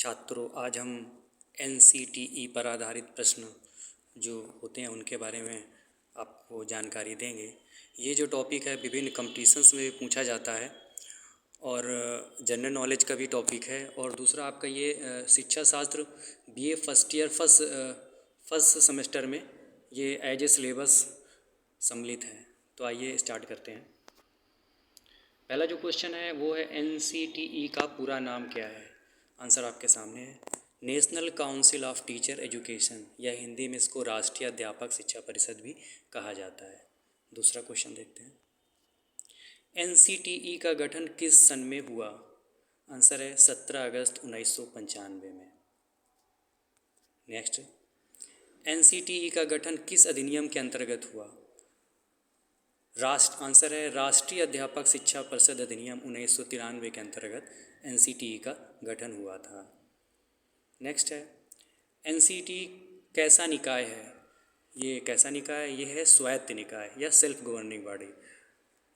छात्रों, आज हम NCTE पर आधारित प्रश्न जो होते हैं उनके बारे में आपको जानकारी देंगे। ये जो टॉपिक है विभिन्न कंपटीशंस में भी पूछा जाता है और जनरल नॉलेज का भी टॉपिक है। और दूसरा आपका ये शिक्षा शास्त्र BA first year first semester में ये एज ए सिलेबस सम्मिलित है। तो आइए स्टार्ट करते हैं। पहला जो क्वेश्चन है वो है NCTE का पूरा नाम क्या है। आंसर आपके सामने है, national council of teacher education, या हिंदी में इसको राष्ट्रीय अध्यापक शिक्षा परिषद भी कहा जाता है। दूसरा क्वेश्चन देखते हैं, NCTE का गठन किस सन में हुआ। आंसर है 17 अगस्त 1995 में। नेक्स्ट, NCTE का गठन किस अधिनियम के अंतर्गत हुआ। आंसर है राष्ट्रीय अध्यापक शिक्षा परिषद अधिनियम 1993 के अंतर्गत NCTE का गठन हुआ था। नेक्स्ट है, NCTE कैसा निकाय है। ये कैसा निकाय है, ये है स्वायत्त निकाय या सेल्फ गवर्निंग बॉडी।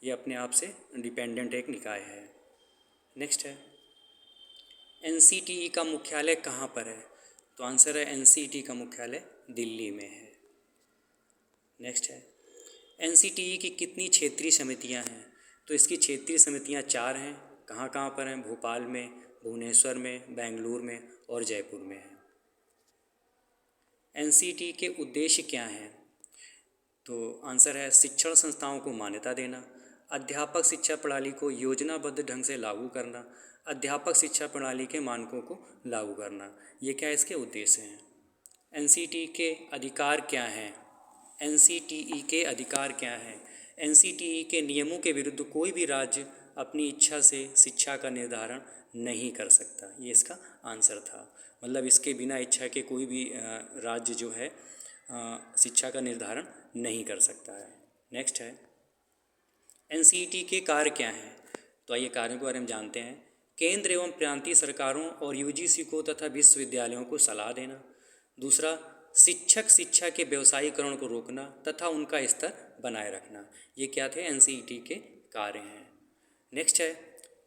ये अपने आप से इंडिपेंडेंट एक निकाय है। नेक्स्ट है, NCTE का मुख्यालय कहाँ पर है। तो आंसर है NCTE का मुख्यालय दिल्ली में है। नेक्स्ट है, NCTE की कितनी क्षेत्रीय समितियां हैं। तो इसकी क्षेत्रीय समितियां 4 हैं। कहाँ कहाँ पर हैं, भोपाल में, भुवनेश्वर में, बेंगलुरु में और जयपुर में है। NCTE के उद्देश्य क्या हैं। तो आंसर है शिक्षण संस्थाओं को मान्यता देना, अध्यापक शिक्षा प्रणाली को योजनाबद्ध ढंग से लागू करना, अध्यापक शिक्षा प्रणाली के मानकों को लागू करना। ये क्या इसके उद्देश्य हैं। NCTE के अधिकार क्या हैं। NCTE के अधिकार क्या हैं। NCTE के नियमों के विरुद्ध कोई भी राज्य अपनी इच्छा से शिक्षा का निर्धारण नहीं कर सकता। ये इसका आंसर था। मतलब इसके बिना इच्छा के कोई भी राज्य जो है शिक्षा का निर्धारण नहीं कर सकता है। नेक्स्ट है, NCTE के कार्य क्या हैं। तो आइए कार्यों के बारे में जानते हैं। केंद्र एवं प्रांतीय सरकारों और UGC को तथा विश्वविद्यालयों को सलाह देना। दूसरा, शिक्षक शिक्षा के व्यवसायीकरण को रोकना तथा उनका स्तर बनाए रखना। ये क्या थे, NCTE के कार्य हैं। नेक्स्ट है,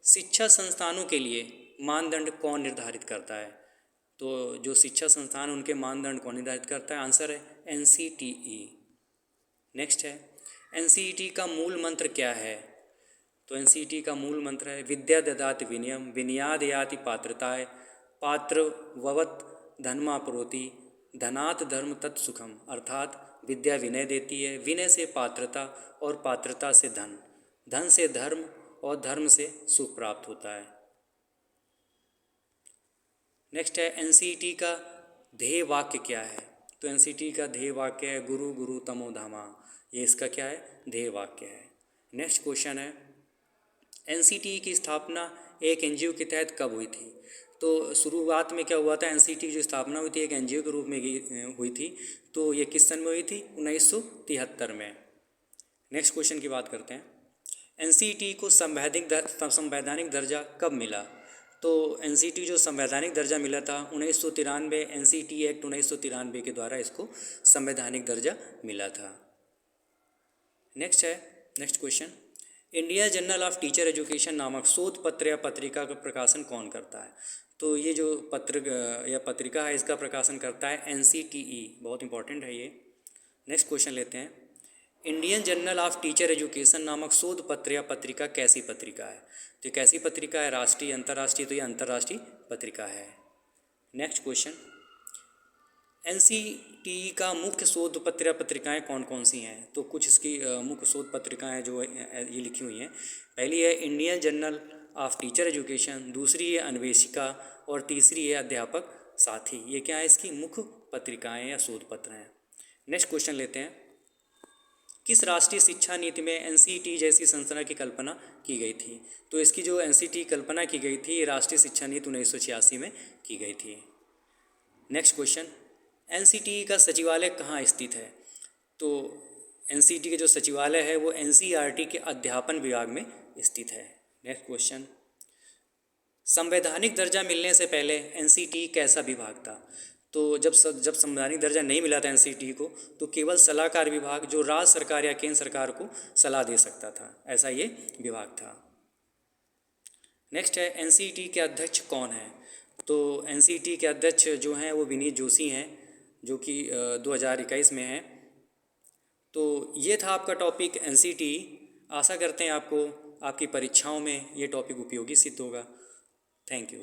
शिक्षा संस्थानों के लिए मानदंड कौन निर्धारित करता है। तो जो शिक्षा संस्थान उनके मानदंड कौन निर्धारित करता है। आंसर है NCTE। नेक्स्ट है, NCTE का मूल मंत्र क्या है। तो NCTE का मूल मंत्र है विद्या ददाति विनयम, विनयाद याति पात्रताय, पात्र ववत धनमाप्नोति, धनात् धर्म तत्सुखम। अर्थात विद्या विनय देती है, विनय से पात्रता और पात्रता से धन, धन से धर्म और धर्म से सुख प्राप्त होता है। नेक्स्ट है, NCTE का ध्येय वाक्य क्या है। तो NCTE का ध्येय वाक्य है गुरु गुरु तमो धामा। ये इसका क्या है, ध्येय वाक्य है। नेक्स्ट क्वेश्चन है, NCTE की स्थापना एक NGO के तहत कब हुई थी। तो शुरुआत में क्या हुआ था, NCTE जो स्थापना हुई थी एक NGO के रूप में हुई थी। तो ये किस सन में हुई थी, 1973 में। नेक्स्ट क्वेश्चन की बात करते हैं, NCTE को संवैधानिक दर्जा कब मिला। तो NCTE जो संवैधानिक दर्जा मिला था 1993 NCTE एक्ट 1993 के द्वारा इसको संवैधानिक दर्जा मिला था। नेक्स्ट है, next question, India journal of teacher education नामक शोध पत्र या पत्रिका का प्रकाशन कौन करता है। तो ये जो पत्र या पत्रिका है इसका प्रकाशन करता है NCTE। बहुत इंपॉर्टेंट है ये। नेक्स्ट क्वेश्चन लेते हैं, Indian journal of teacher education नामक शोध पत्र या पत्रिका कैसी पत्रिका है। तो कैसी पत्रिका है, राष्ट्रीय अंतर्राष्ट्रीय। तो ये अंतर्राष्ट्रीय पत्रिका है। नेक्स्ट क्वेश्चन, NCTE का मुख्य शोध पत्र या पत्रिकाएँ कौन कौन सी हैं। तो कुछ इसकी मुख्य शोध पत्रिकाएँ जो ये लिखी हुई हैं। पहली है Indian journal of teacher education, दूसरी है अन्वेषिका और तीसरी है अध्यापक साथी। ये क्या है, इसकी मुख्य पत्रिकाएँ या शोध पत्र हैं। नेक्स्ट क्वेश्चन लेते हैं, किस राष्ट्रीय शिक्षा नीति में NCTE जैसी संस्था की कल्पना की गई थी। तो इसकी जो NCTE कल्पना की गई थी ये राष्ट्रीय शिक्षा नीति 1986 में की गई थी। नेक्स्ट क्वेश्चन, NCTE का सचिवालय कहाँ स्थित है। तो NCTE के जो सचिवालय है वो NCERT के अध्यापन विभाग में स्थित है। नेक्स्ट क्वेश्चन, संवैधानिक दर्जा मिलने से पहले NCTE कैसा विभाग था। तो जब संवैधानिक दर्जा नहीं मिला था NCTE को तो केवल सलाहकार विभाग जो राज्य सरकार या केंद्र सरकार को सलाह दे सकता था, ऐसा ये विभाग था। नेक्स्ट है, NCTE के अध्यक्ष कौन है। तो एनसीईटी के अध्यक्ष जो हैं वो विनीत जोशी हैं, जो कि 2021 में हैं। तो ये था आपका टॉपिक एनसीईटी। आशा करते हैं आपको आपकी परीक्षाओं में ये टॉपिक उपयोगी सिद्ध होगा। Thank you.